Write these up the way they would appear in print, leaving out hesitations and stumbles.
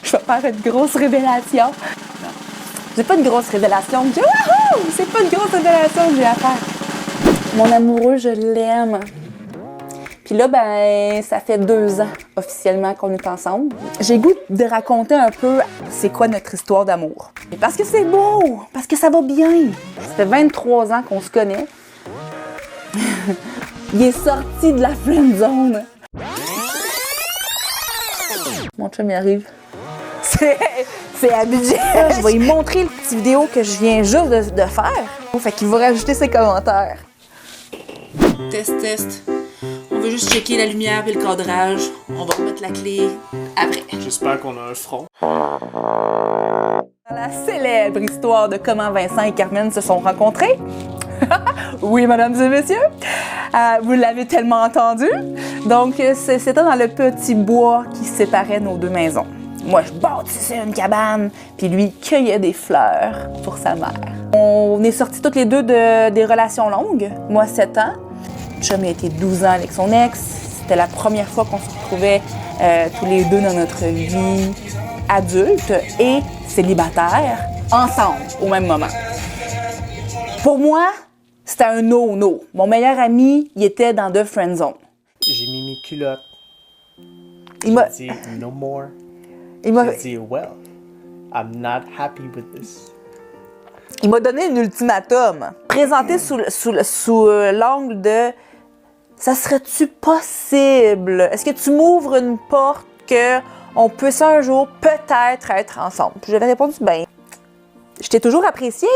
Je vais faire une grosse révélation. Non. C'est pas une grosse révélation. Wouhou! C'est pas une grosse révélation que j'ai à faire. Mon amoureux, je l'aime. Puis là, ben, ça fait 2 ans officiellement qu'on est ensemble. J'ai le goût de raconter un peu c'est quoi notre histoire d'amour. Parce que c'est beau, parce que ça va bien. Ça fait 23 ans qu'on se connaît. Il est sorti de la friend zone. Mon chum, il arrive. C'est habitué. Je vais lui montrer le petit vidéo que je viens juste de faire. Fait qu'il va rajouter ses commentaires. Test. On veut juste checker la lumière et le cadrage. On va remettre la clé après. J'espère qu'on a un front. La célèbre histoire de comment Vincent et Carmen se sont rencontrés. Oui, mesdames et messieurs, vous l'avez tellement entendu. Donc, c'était dans le petit bois qui séparait nos 2 maisons. Moi, je bâtissais une cabane, puis lui cueillait des fleurs pour sa mère. On est sortis toutes les deux des relations longues. Moi, 7 ans. Chum a été 12 ans avec son ex. C'était la première fois qu'on se retrouvait tous les deux dans notre vie adulte et célibataire, ensemble, au même moment. Pour moi, c'était un no-no. Mon meilleur ami, il était dans The Friend Zone. J'ai mis mes culottes. Il m'a J'ai dit no more. il m'a- J'ai dit well, I'm not happy with this. il m'a donné un ultimatum, présenté sous l'angle de « Ça serait-tu possible? Est-ce que tu m'ouvres une porte qu'on puisse un jour peut-être être ensemble? » Puis j'avais répondu « Ben, je t'ai toujours apprécié,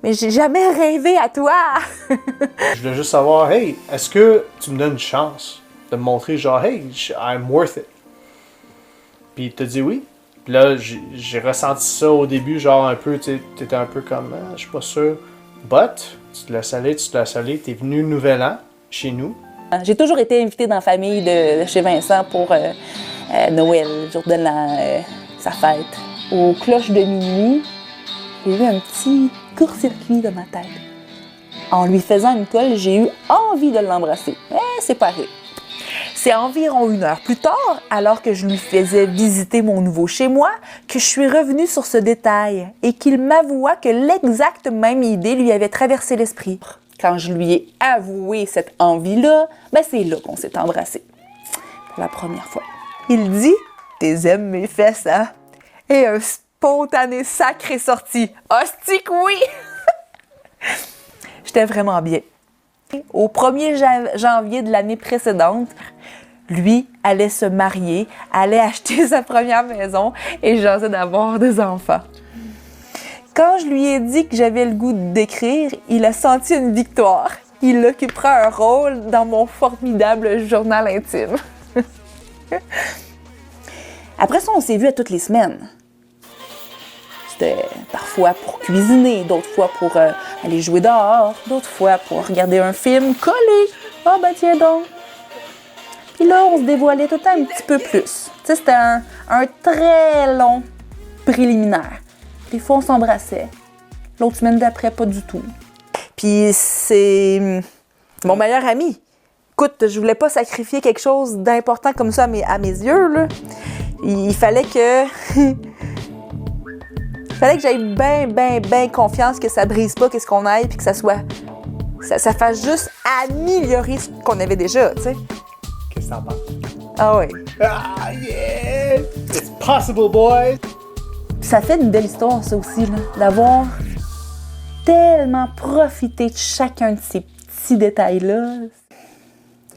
mais j'ai jamais rêvé à toi. » Je voulais juste savoir, hey, est-ce que tu me donnes une chance de me montrer, genre, hey, I'm worth it? Puis il t'a dit oui. Puis là, j'ai ressenti ça au début, genre un peu, tu sais, t'étais un peu comme, je suis pas sûr. But, tu te laisses aller, t'es venu Nouvel An, chez nous. J'ai toujours été invitée dans la famille de chez Vincent pour Noël, jour de l'an, sa fête. Aux cloches de minuit, j'ai eu un petit court-circuit dans ma tête. En lui faisant une colle, j'ai eu envie de l'embrasser. Mais c'est pas arrivé. C'est environ 1 heure plus tard, alors que je lui faisais visiter mon nouveau chez-moi, que je suis revenue sur ce détail et qu'il m'avoua que l'exacte même idée lui avait traversé l'esprit. Quand je lui ai avoué cette envie-là, ben c'est là qu'on s'est embrassés. Pour la première fois. Il dit « T'es aimes mes fesses, hein? » Et un spontané sacre est sorti. « Hostie que oui! » J'étais vraiment bien. Au 1er janvier de l'année précédente, lui allait se marier, allait acheter sa première maison et j'osais d'avoir des enfants. Quand je lui ai dit que j'avais le goût d'écrire, il a senti une victoire. Il occupera un rôle dans mon formidable journal intime. Après ça, on s'est vus à toutes les semaines. C'était parfois pour cuisiner, d'autres fois pour aller jouer dehors, d'autres fois pour regarder un film collé. Ah ben tiens donc. Puis là, on se dévoilait tout le temps un petit peu plus. Tu sais, c'était un très long préliminaire. Des fois, on s'embrassait. L'autre semaine d'après, pas du tout. Puis c'est mon meilleur ami. Écoute, je voulais pas sacrifier quelque chose d'important comme ça à mes yeux, là. Il fallait que... fallait que j'aie bien confiance que ça brise pas qu'est-ce qu'on aille puis que ça soit... Ça fasse juste améliorer ce qu'on avait déjà, tu sais. Qu'est-ce que t'en penses? Ah oui. Ah yeah! It's possible, boys! Ça fait une belle histoire, ça aussi, là, d'avoir tellement profité de chacun de ces petits détails-là.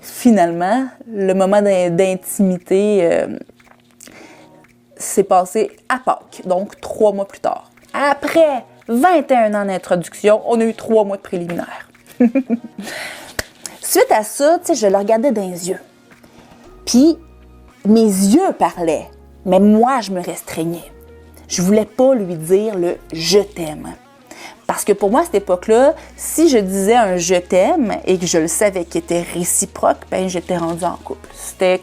Finalement, le moment d'intimité s'est passé à Pâques, donc 3 mois plus tard. Après 21 ans d'introduction, on a eu 3 mois de préliminaire. Suite à ça, tu sais, je le regardais dans les yeux. Puis, mes yeux parlaient, mais moi, je me restreignais. Je voulais pas lui dire le « je t'aime ». Parce que pour moi, à cette époque-là, si je disais un « je t'aime » et que je le savais qu'il était réciproque, ben j'étais rendue en couple. C'était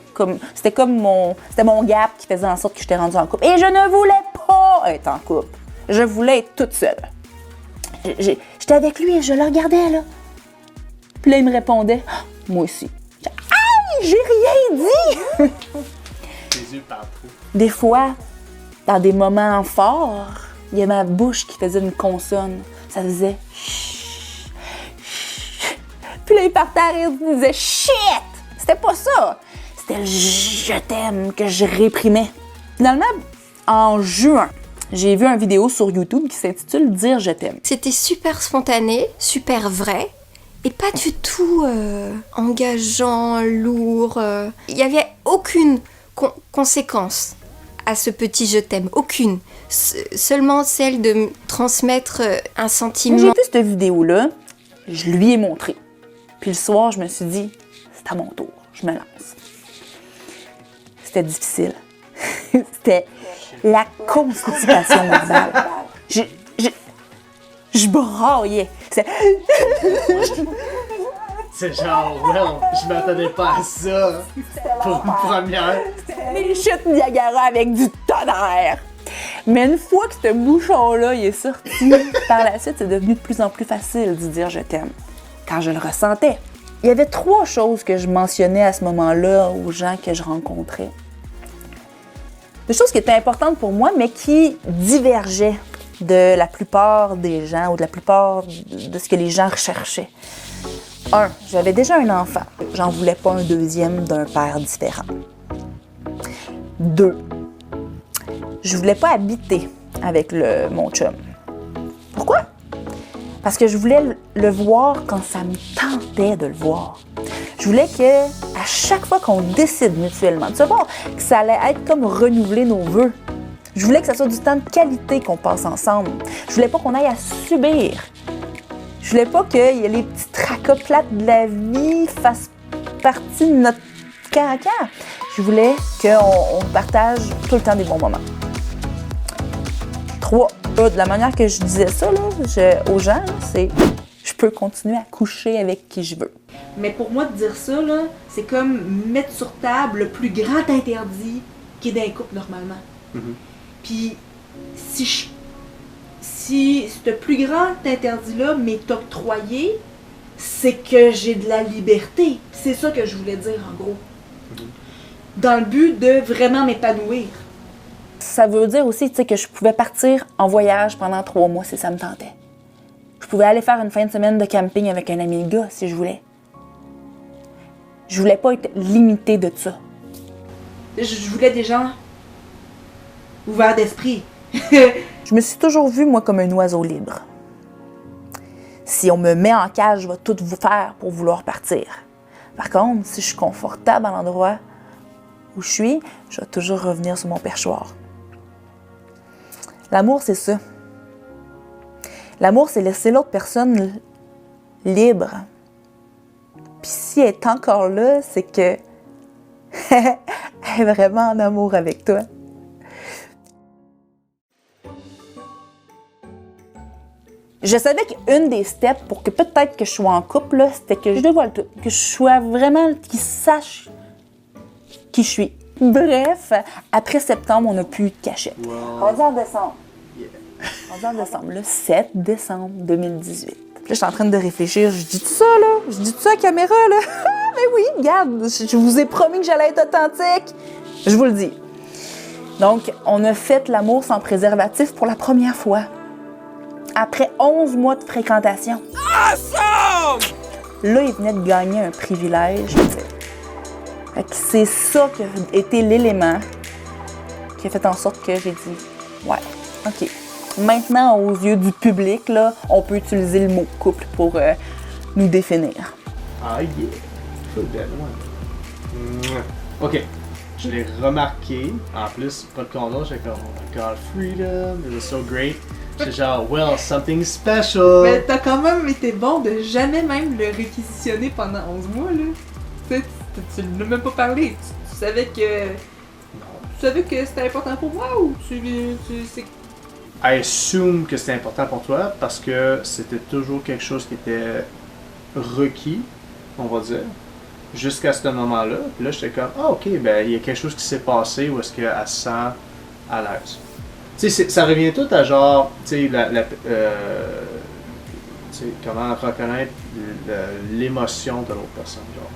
mon gap qui faisait en sorte que j'étais rendue en couple. Et je ne voulais pas être en couple. Je voulais être toute seule. J'étais avec lui et je le regardais, là. Puis là, il me répondait « moi aussi ». Aïe, j'ai rien dit! Tes yeux parlent trop. Des fois, dans des moments forts, il y a ma bouche qui faisait une consonne. Ça faisait chut, chut. Puis là, il partait à rire, il disait shit! C'était pas ça! C'était le je t'aime que je réprimais. Finalement, en juin, j'ai vu une vidéo sur YouTube qui s'intitule Dire je t'aime. C'était super spontané, super vrai. Et pas du tout engageant, lourd. Il n'y avait aucune conséquence à ce petit je t'aime. Aucune. Seulement celle de me transmettre un sentiment. J'ai vu cette vidéo-là, je lui ai montré. Puis le soir, je me suis dit, c'est à mon tour, je me lance. C'était difficile. C'était la constipation verbale. Je braillais. C'est genre, je m'attendais pas à ça pour une première. Les chutes Niagara avec du tonnerre. Mais une fois que ce bouchon-là il est sorti, par la suite, c'est devenu de plus en plus facile de dire je t'aime. Quand je le ressentais. Il y avait 3 choses que je mentionnais à ce moment-là aux gens que je rencontrais. Des choses qui étaient importantes pour moi, mais qui divergeaient de la plupart des gens ou de la plupart de ce que les gens recherchaient. 1. J'avais déjà un enfant. J'en voulais pas un deuxième d'un père différent. 2. Je voulais pas habiter avec mon chum. Pourquoi? Parce que je voulais le voir quand ça me tentait de le voir. Je voulais que, à chaque fois qu'on décide mutuellement de se voir, que ça allait être comme renouveler nos vœux. Je voulais que ça soit du temps de qualité qu'on passe ensemble. Je voulais pas qu'on aille à subir. Je voulais pas que les petits tracas plates de la vie fassent partie de notre caractère. Je voulais qu'on partage tout le temps des bons moments. 3. De la manière que je disais ça là, aux gens, là, c'est je peux continuer à coucher avec qui je veux. Mais pour moi, de dire ça, là, c'est comme mettre sur table le plus grand interdit qui est d'un couple normalement. Mm-hmm. Puis, si ce plus grand interdit-là m'est octroyé, c'est que j'ai de la liberté. C'est ça que je voulais dire, en gros. Mm-hmm. Dans le but de vraiment m'épanouir. Ça veut dire aussi que je pouvais partir en voyage pendant 3 mois si ça me tentait. Je pouvais aller faire une fin de semaine de camping avec un ami de gars si je voulais. Je voulais pas être limitée de ça. Je voulais des gens ouverts d'esprit. Je me suis toujours vue, moi, comme un oiseau libre. Si on me met en cage, je vais tout vous faire pour vouloir partir. Par contre, si je suis confortable à l'endroit où je vais toujours revenir sur mon perchoir. L'amour, c'est ça. L'amour, c'est laisser l'autre personne libre. Puis si elle est encore là, c'est que elle est vraiment en amour avec toi. Je savais qu'une des steps pour que peut-être que je sois en couple, là, c'était que je dévoile tout. Que je sois vraiment, qu'il sache qui je suis. Bref, après septembre, on n'a plus eu de cachette. On dit en décembre. On dit en décembre, le 7 décembre 2018. Puis là, je suis en train de réfléchir. Je dis tout ça, là? Je dis tout ça à la caméra, là? Mais oui, regarde, je vous ai promis que j'allais être authentique. Je vous le dis. Donc, on a fait l'amour sans préservatif pour la première fois. Après 11 mois de fréquentation. Awesome! Là, il venait de gagner un privilège. Fait que c'est ça qui a été l'élément qui a fait en sorte que j'ai dit, ouais, OK. Maintenant, aux yeux du public, là, on peut utiliser le mot couple pour nous définir. Ah yeah, full that one. OK, je l'ai remarqué. En plus, pas de condom, j'étais comme, oh my god, freedom, it was so great. J'étais genre, well, something special. Mais t'as quand même été bon de jamais même le réquisitionner pendant 11 mois, là. Tu ne l'as même pas parlé. Tu savais que... Non. Tu savais que c'était important pour moi ou c'est... I assume que c'était important pour toi parce que c'était toujours quelque chose qui était requis, on va dire, jusqu'à ce moment-là. Puis là, j'étais comme, ah, ok, ben, il y a quelque chose qui s'est passé où est-ce qu'elle se sent à l'aise. Tu sais, ça revient tout à genre, tu sais, comment reconnaître l'émotion de l'autre personne, genre.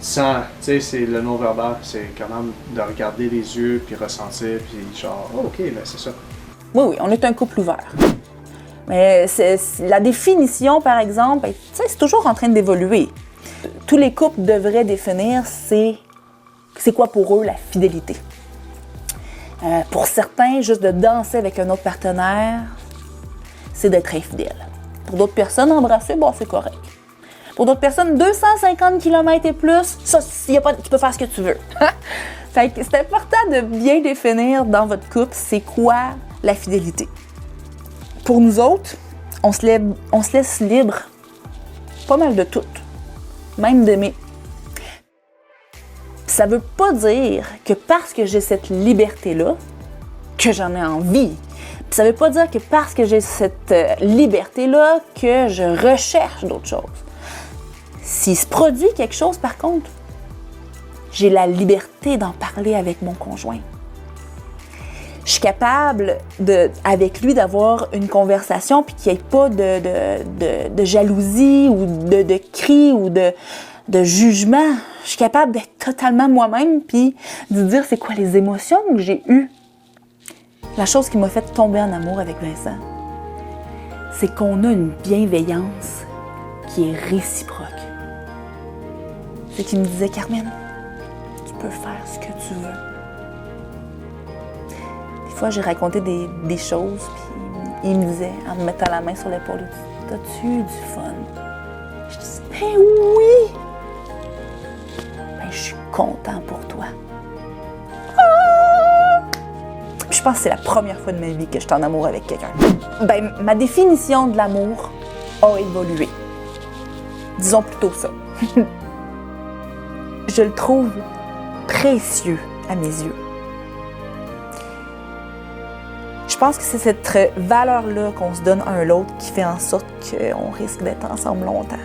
sans, tu sais, c'est le non-verbal, c'est quand même de regarder les yeux, puis ressentir, puis genre, oh, ok, ben c'est ça. Oui, on est un couple ouvert. Mais la définition, par exemple, ben, c'est toujours en train d'évoluer. Tous les couples devraient définir c'est quoi pour eux la fidélité. Pour certains, juste de danser avec un autre partenaire, c'est d'être infidèle. Pour d'autres personnes, embrasser, bon, c'est correct. Pour d'autres personnes, 250 km et plus, ça, tu peux faire ce que tu veux. Fait que c'est important de bien définir dans votre couple c'est quoi la fidélité. Pour nous autres, on se laisse libre pas mal de tout, même d'aimer. Ça veut pas dire que parce que j'ai cette liberté-là, que j'en ai envie. Puis ça veut pas dire que parce que j'ai cette liberté-là, que je recherche d'autres choses. S'il se produit quelque chose, par contre, j'ai la liberté d'en parler avec mon conjoint. Je suis capable, avec lui, d'avoir une conversation puis qu'il n'y ait pas de jalousie ou de cris ou de jugement. Je suis capable d'être totalement moi-même puis de dire c'est quoi les émotions que j'ai eues. La chose qui m'a fait tomber en amour avec Vincent, c'est qu'on a une bienveillance qui est réciproque. C'est qu'il me disait, Carmen, tu peux faire ce que tu veux. Des fois, j'ai raconté des choses, puis il me disait, en me mettant la main sur l'épaule, t'as-tu eu du fun? Je dis, ben oui! Ben, je suis content pour toi. Ah! Je pense que c'est la première fois de ma vie que je suis en amour avec quelqu'un. Ben, ma définition de l'amour a évolué. Disons plutôt ça. Je le trouve précieux à mes yeux. Je pense que c'est cette valeur-là qu'on se donne un à l'autre qui fait en sorte qu'on risque d'être ensemble longtemps.